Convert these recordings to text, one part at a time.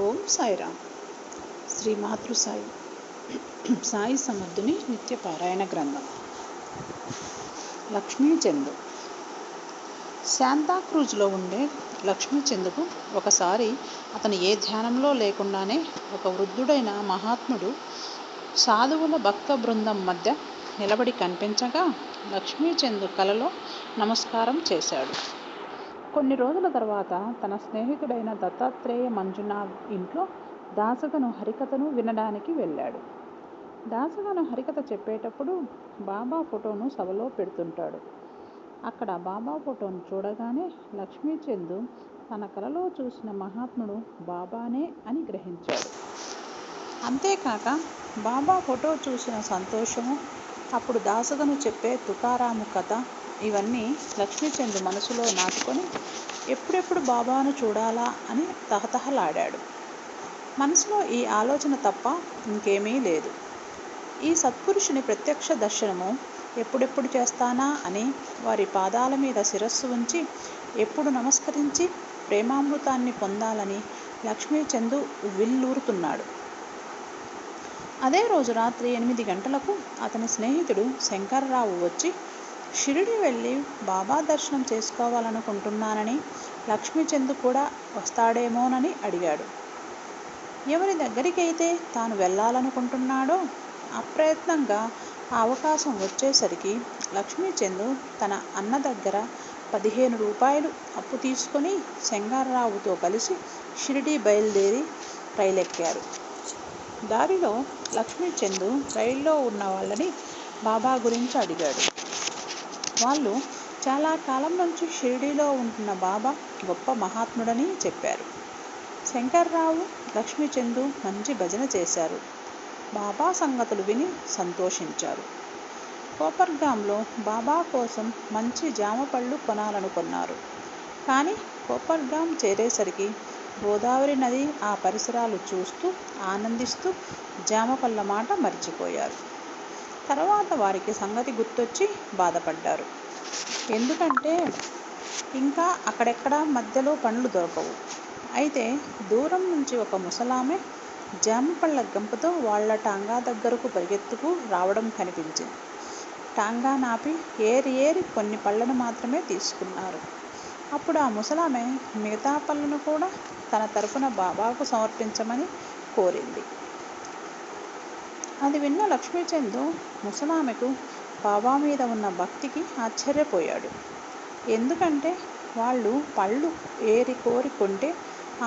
ఓం సాయిరామ్. శ్రీ మాతృ సాయి సాయి సమర్థుని నిత్య పారాయణ గ్రంథం. లక్ష్మీచందు. శాంతాక్రూజ్లో ఉండే లక్ష్మీచందుకు ఒకసారి అతను ఏ ధ్యానంలో లేకుండానే ఒక వృద్ధుడైన మహాత్ముడు సాధువుల భక్త బృందం మధ్య నిలబడి కనిపించగా లక్ష్మీచందు కలలో నమస్కారం చేశాడు. కొన్ని రోజుల తర్వాత తన స్నేహితుడైన దత్తాత్రేయ మంజునాథ్ ఇంట్లో దాసగను హరికథను వినడానికి వెళ్ళాడు. దాసగను హరికథ చెప్పేటప్పుడు బాబా ఫోటోను సభలో పెడుతుంటాడు. అక్కడ బాబా ఫోటోను చూడగానే లక్ష్మీచందు తన కలలో చూసిన మహాత్ముడు బాబానే అని గ్రహించాడు. అంతేకాక బాబా ఫోటో చూసిన సంతోషము, అప్పుడు దాసగను చెప్పే తుకారాము కథ, ఇవన్నీ లక్ష్మీచందు మనసులో నాటుకొని ఎప్పుడెప్పుడు బాబాను చూడాలా అని తహతహలాడాడు. మనసులో ఈ ఆలోచన తప్ప ఇంకేమీ లేదు. ఈ సత్పురుషుని ప్రత్యక్ష దర్శనము ఎప్పుడెప్పుడు చేస్తానా అని వారి పాదాల మీద శిరస్సు ఉంచి ఎప్పుడు నమస్కరించి ప్రేమామృతాన్ని పొందాలని లక్ష్మీచందు విల్లూరుతున్నాడు. అదే రోజు రాత్రి 8 గంటలకు అతని స్నేహితుడు శంకర్రావు వచ్చి షిరిడి వెళ్ళి బాబా దర్శనం చేసుకోవాలనుకుంటున్నానని, లక్ష్మీచందు కూడా వస్తాడేమోనని అడిగాడు. ఎవరి దగ్గరికి అయితే తాను వెళ్ళాలనుకుంటున్నాడో అప్రయత్నంగా ఆ అవకాశం వచ్చేసరికి లక్ష్మీచందు తన అన్న దగ్గర 15 రూపాయలు అప్పు తీసుకొని శంకర్రావుతో కలిసి షిరిడి బయలుదేరి రైలెక్కారు. దారిలో లక్ష్మీచందు రైల్లో ఉన్న వాళ్ళని బాబా గురించి అడిగాడు. వాళ్ళు చాలా కాలం నుంచి షిరిడీలో ఉంటున్న బాబా గొప్ప మహాత్ముడని చెప్పారు. శంకర్రావు, లక్ష్మీచందు మంచి భజన చేశారు. బాబా సంగతులు విని సంతోషించారు. కోపర్గాంలో బాబా కోసం మంచి జామ పళ్ళు కొనాలనుకున్నారు. కానీ కోపర్గాం చేరేసరికి గోదావరి నది ఆ పరిసరాలు చూస్తూ ఆనందిస్తూ జామ పళ్ళ మాట మర్చిపోయారు. తర్వాత వారికి సంగతి గుర్తొచ్చి బాధపడ్డారు. ఎందుకంటే ఇంకా అక్కడెక్కడ మధ్యలో పండ్లు దొరకవు. అయితే దూరం నుంచి ఒక ముసలామె జామపళ్ళ గంపతో వాళ్ల టాంగా దగ్గరకు పరిగెత్తుకు రావడం కనిపించింది. టాంగా నాపి ఏరి కొన్ని పళ్ళను మాత్రమే తీసుకున్నారు. అప్పుడు ఆ ముసలామె మిగతా పళ్ళను కూడా తన తరపున బాబాకు సమర్పించమని కోరింది. అది విన్న లక్ష్మీచందు ముసలామెకు బాబా మీద ఉన్న భక్తికి ఆశ్చర్యపోయాడు. ఎందుకంటే వాళ్ళు పళ్ళు ఏరి కోరి కొంటే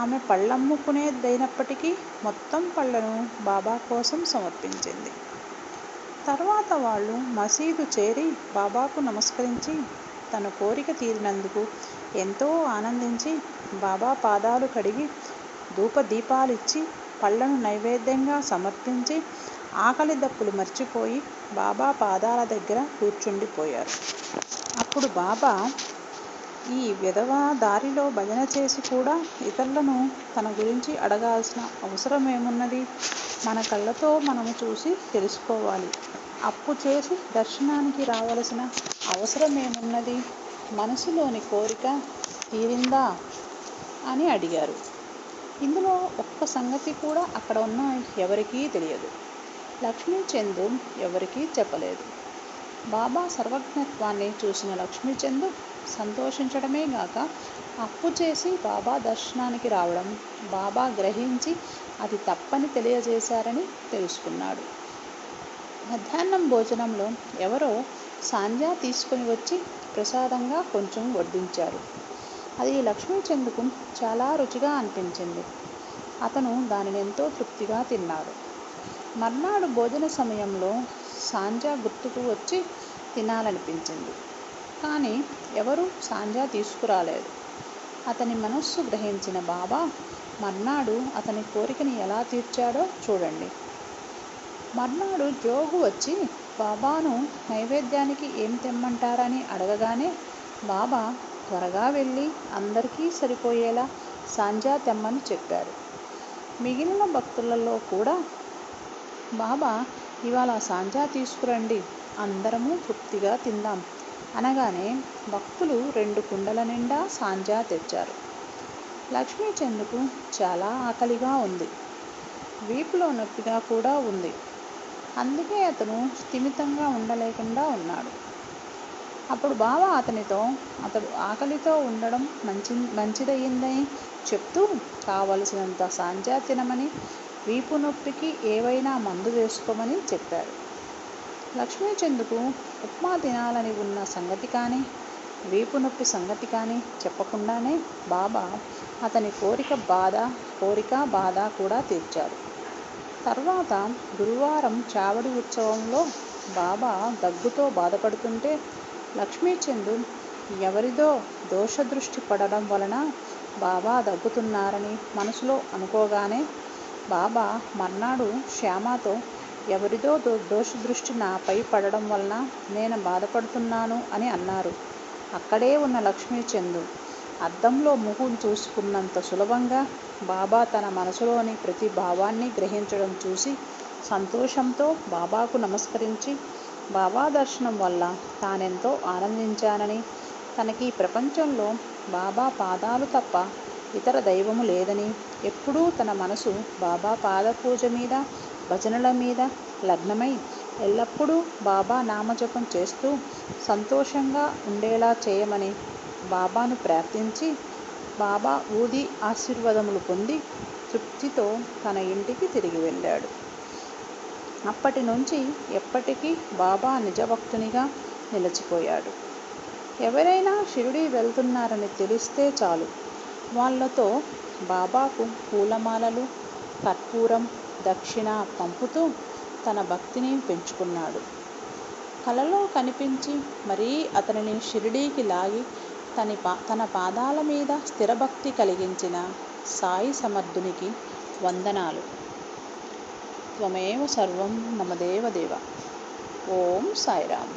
ఆమె పళ్ళమ్ముకునేదైనప్పటికీ మొత్తం పళ్ళను బాబా కోసం సమర్పించింది. తర్వాత వాళ్ళు మసీదు చేరి బాబాకు నమస్కరించి తన కోరిక తీరినందుకు ఎంతో ఆనందించి బాబా పాదాలు కడిగి ధూపదీపాలిచ్చి పళ్ళను నైవేద్యంగా సమర్పించి ఆకలి దప్పులు మర్చిపోయి బాబా పాదాల దగ్గర కూర్చుండిపోయారు. అప్పుడు బాబా, ఈ విధవ దారిలో భజన చేసి కూడా ఇతరులను తన గురించి అడగాల్సిన అవసరమేమున్నది? మన కళ్ళతో మనము చూసి తెలుసుకోవాలి. అప్పు చేసి దర్శనానికి రావలసిన అవసరమేమున్నది? మనసులోని కోరిక తీరిందా అని అడిగారు. ఇందులో ఒక్క సంగతి కూడా అక్కడ ఉన్న ఎవరికీ తెలియదు. లక్ష్మీచందు ఎవరికీ చెప్పలేదు. బాబా సర్వజ్ఞత్వాన్ని చూసిన లక్ష్మీచందు సంతోషించడమే గాక అప్పు చేసి బాబా దర్శనానికి రావడం బాబా గ్రహించి అది తప్పని తెలియజేశారని తెలుసుకున్నాడు. మధ్యాహ్నం భోజనంలో ఎవరో సాంజా తీసుకుని వచ్చి ప్రసాదంగా కొంచెం వడ్డించారు. అది లక్ష్మీచందుకు చాలా రుచిగా అనిపించింది. అతను దానిని ఎంతో తృప్తిగా తిన్నాడు. మర్నాడు భోజన సమయంలో సాంజా గుర్తుకు వచ్చి తినాలనిపించింది. కానీ ఎవరూ సాంజా తీసుకురాలేదు. అతని మనస్సు గ్రహించిన బాబా మర్నాడు అతని కోరికని ఎలా తీర్చాడో చూడండి. మర్నాడు జోగు వచ్చి బాబాను నైవేద్యానికి ఏం తెమ్మంటారని అడగగానే బాబా త్వరగా వెళ్ళి అందరికీ సరిపోయేలా సాంజా తెమ్మని చెప్పారు. మిగిలిన భక్తులలో కూడా బాబా, ఇవాళ సాంజా తీసుకురండి, అందరము తృప్తిగా తిందాం అనగానే భక్తులు 2 కుండల నిండా సాంజా తెచ్చారు. లక్ష్మీచంద్కు చాలా ఆకలిగా ఉంది. వీపులో నొప్పిగా కూడా ఉంది. అందుకే అతను స్థిమితంగా ఉండలేకుండా ఉన్నాడు. అప్పుడు బావ అతనితో అతడు ఆకలితో ఉండడం మంచిదయ్యిందని చెప్తూ కావలసినంత సాంజా తినమని, వీపు నొప్పికి ఏవైనా మందు వేసుకోమని చెప్పాడు. లక్ష్మీచంద్కు ఉప్మా తినాలని ఉన్న సంగతి కానీ, వీపు నొప్పి సంగతి కానీ చెప్పకుండానే బాబా అతని కోరిక బాధ కూడా తీర్చాడు. తర్వాత గురువారం చావడి ఉత్సవంలో బాబా దగ్గుతో బాధపడుతుంటే లక్ష్మీచంద్ ఎవరిదో దోషదృష్టి పడడం వలన బాబా దగ్గుతున్నారని మనసులో అనుకోగానే బాబా మర్నాడు శ్యామతో ఎవరిదో దోషదృష్టి నాపై పడడం వలన నేను బాధపడుతున్నాను అని అన్నారు. అక్కడే ఉన్న లక్ష్మీచంద్ అద్దంలో ముఖం చూసుకున్నంత సులభంగా బాబా తన మనసులోని ప్రతి భావాన్ని గ్రహించడం చూసి సంతోషంతో బాబాకు నమస్కరించి బాబా దర్శనం వల్ల తానెంతో ఆనందించానని, తనకి ప్రపంచంలో బాబా పాదాలు తప్ప ఇతర దైవము లేదని, ఎప్పుడూ తన మనసు బాబా పాదపూజ మీద, భజనల మీద లగ్నమై ఎల్లప్పుడూ బాబా నామజపం చేస్తూ సంతోషంగా ఉండేలా చేయమని బాబాను ప్రార్థించి బాబా ఊది ఆశీర్వాదములు పొంది తృప్తితో తన ఇంటికి తిరిగి వెళ్ళాడు. అప్పటి నుంచి ఎప్పటికీ బాబా నిజభక్తునిగా నిలిచిపోయాడు. ఎవరైనా షిరిడీ వెళ్తున్నారని తెలిస్తే చాలు వాళ్ళతో బాబాకు పూలమాలలు, కర్పూరం, దక్షిణ పంపుతూ తన భక్తిని పెంచుకున్నాడు. కలలో కనిపించి మరీ అతనిని షిరిడీకి లాగి తన పాదాల మీద స్థిరభక్తి కలిగించిన సాయి సమర్థునికి వందనాలు. త్వమేవ సర్వం మమ దేవ దేవ. ఓం సాయిరామ్.